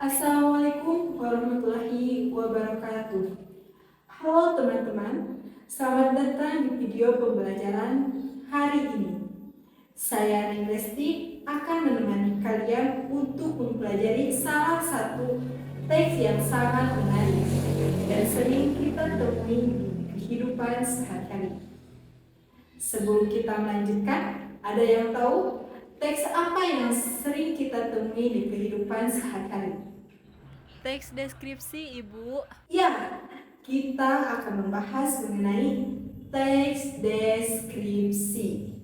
Assalamualaikum warahmatullahi wabarakatuh. Halo teman-teman, selamat datang di video pembelajaran hari ini. Saya Lesti akan menemani kalian untuk mempelajari salah satu teks yang sangat menarik dan sering kita temui di kehidupan sehari-hari. Sebelum kita melanjutkan, ada yang tahu teks apa yang sering kita temui di kehidupan sehari-hari? Teks deskripsi, Ibu. Ya, kita akan membahas mengenai teks deskripsi.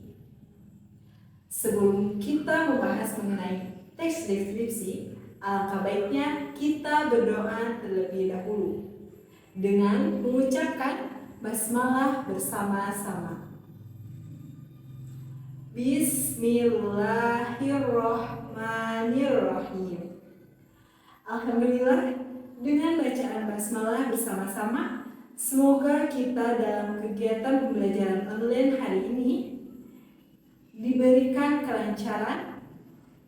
Sebelum kita membahas mengenai teks deskripsi, alangkah baiknya kita berdoa terlebih dahulu dengan mengucapkan basmalah bersama-sama. Bismillahirrahmanirrahim. Alhamdulillah, dengan bacaan basmalah bersama-sama, semoga kita dalam kegiatan pembelajaran online hari ini diberikan kelancaran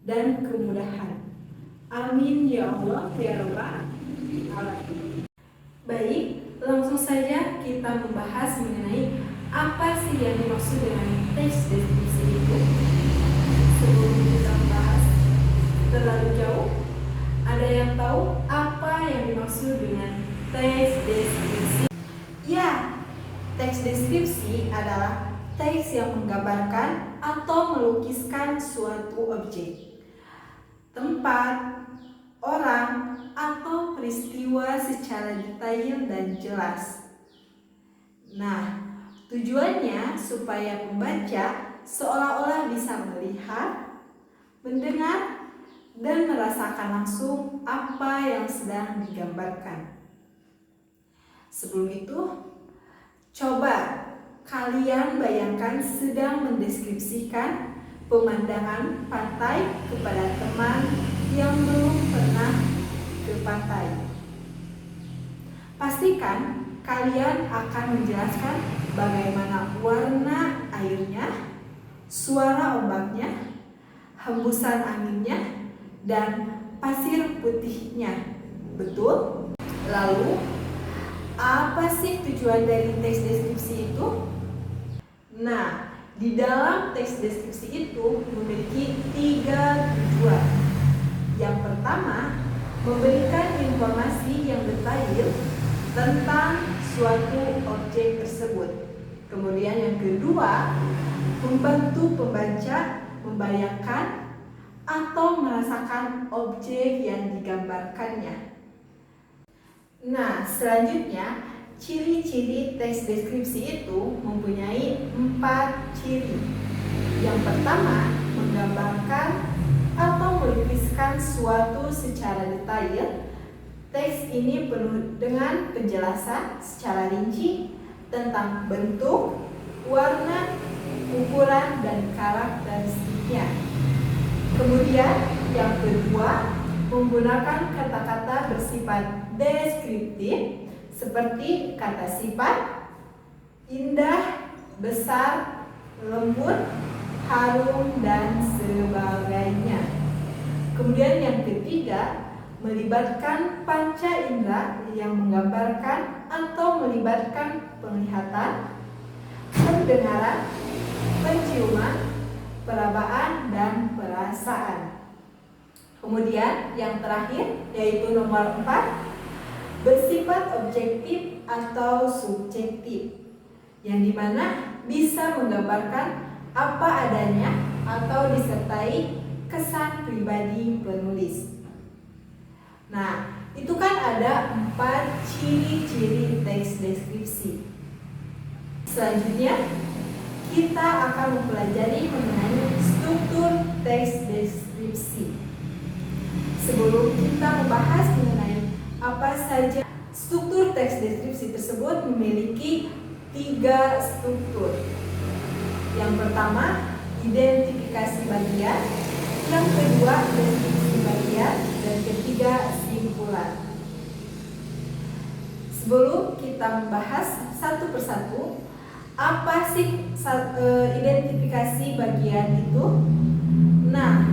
dan kemudahan. Amin ya Allah ya Rabbal alamin. Baik, langsung saja kita membahas mengenai apa sih yang dimaksud dengan teks deskripsi itu. Sebelum kita membahas terlalu jauh, ada yang tahu apa yang dimaksud dengan teks deskripsi? Ya, teks deskripsi adalah teks yang menggambarkan atau melukiskan suatu objek, tempat, orang, atau peristiwa secara detail dan jelas. Nah, tujuannya supaya pembaca seolah-olah bisa melihat, mendengar, dan merasakan langsung apa yang sedang digambarkan. Sebelum itu, coba kalian bayangkan sedang mendeskripsikan pemandangan pantai kepada teman yang belum pernah ke pantai. Pastikan kalian akan menjelaskan bagaimana warna airnya, suara ombaknya, hembusan anginnya, dan pasir putihnya. Betul? Lalu, apa sih tujuan dari teks deskripsi itu? Nah, di dalam teks deskripsi itu memiliki 3 tujuan. Yang pertama, memberikan informasi yang detail tentang suatu objek tersebut. Kemudian yang kedua, membantu pembaca membayangkan atau merasakan objek yang digambarkannya. Nah, selanjutnya, ciri-ciri teks deskripsi itu mempunyai 4 ciri. Yang pertama, menggambarkan atau melukiskan suatu secara detail. Teks ini penuh dengan penjelasan secara rinci tentang bentuk, warna, ukuran, dan karakteristiknya. Kemudian yang kedua, menggunakan kata-kata bersifat deskriptif seperti kata sifat, indah, besar, lembut, harum, dan sebagainya. Kemudian yang ketiga, melibatkan panca indera yang menggambarkan atau melibatkan penglihatan, pendengaran, penciuman, perabaan, dan perasaan. Kemudian yang terakhir yaitu nomor 4, bersifat objektif atau subjektif, yang dimana bisa menggambarkan apa adanya atau disertai kesan pribadi penulis. Nah, itu kan ada 4 ciri-ciri teks deskripsi. Selanjutnya, kita akan mempelajari mengenai struktur teks deskripsi. Sebelum kita membahas mengenai apa saja struktur teks deskripsi tersebut, memiliki 3 struktur. Yang pertama, identifikasi bagian. Yang kedua, deskripsi bagian. Dan ketiga, simpulan. Sebelum kita membahas satu persatu, apa sih identifikasi bagian itu? Nah,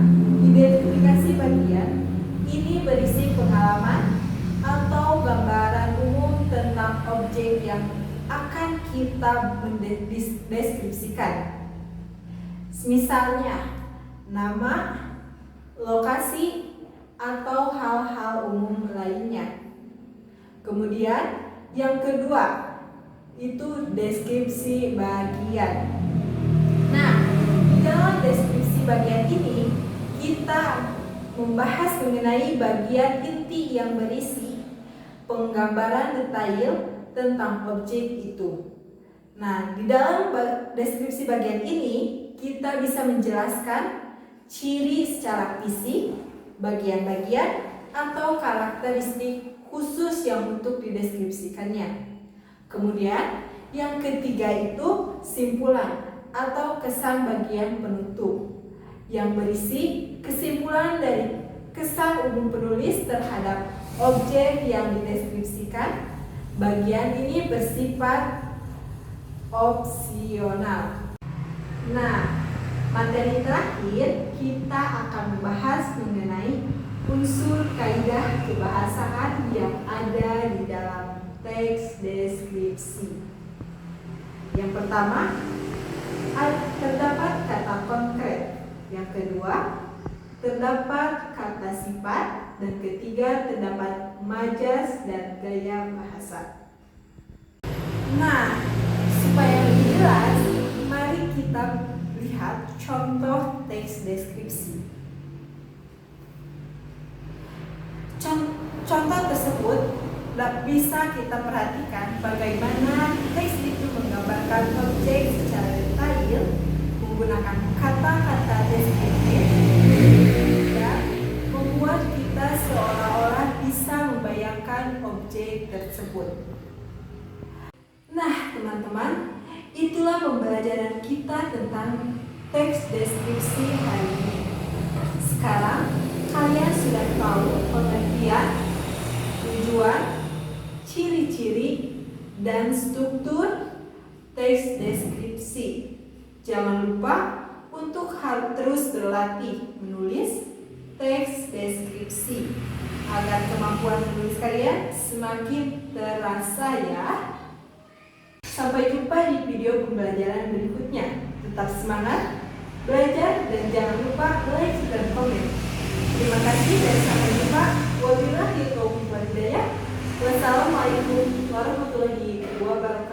identifikasi bagian ini berisi pengalaman objek yang akan kita mendeskripsikan. Misalnya, nama, lokasi, atau hal-hal umum lainnya. Kemudian, yang kedua, itu deskripsi bagian. Nah, di dalam deskripsi bagian ini, kita membahas mengenai bagian inti yang berisi penggambaran detail tentang objek itu. Nah, di dalam deskripsi bagian ini, kita bisa menjelaskan ciri secara fisik, bagian-bagian, atau karakteristik khusus yang untuk dideskripsikannya. Kemudian, yang ketiga itu simpulan atau kesan bagian penutup yang berisi kesimpulan dari kesan umum penulis terhadap objek yang dideskripsikan. Bagian ini bersifat opsional. Nah, materi terakhir kita akan membahas mengenai unsur kaidah kebahasaan yang ada di dalam teks deskripsi. Yang pertama, terdapat kata konkret. Yang kedua, terdapat kata sifat. Dan ketiga, terdapat majas dan gaya bahasa. Nah, supaya lebih jelas, mari kita lihat contoh teks deskripsi. Contoh tersebut bisa kita perhatikan bagaimana teks itu menggambarkan objek secara detail menggunakan kata-kata deskriptif dan membuat kita seolah-olah bisa membayangkan objek tersebut. Nah, teman-teman, itulah pembelajaran kita tentang teks deskripsi hari ini. Sekarang, kalian sudah tahu pengertian, tujuan, ciri-ciri, dan struktur teks deskripsi. Jangan lupa untuk terus berlatih menulis teks deskripsi agar kemampuan menulis kalian semakin terasa ya. Sampai jumpa di video pembelajaran berikutnya. Tetap semangat belajar dan jangan lupa like dan komen. Terima kasih dan sampai jumpa. Wabillahi taufiq wal hidayah. Wassalamualaikum warahmatullahi wabarakatuh.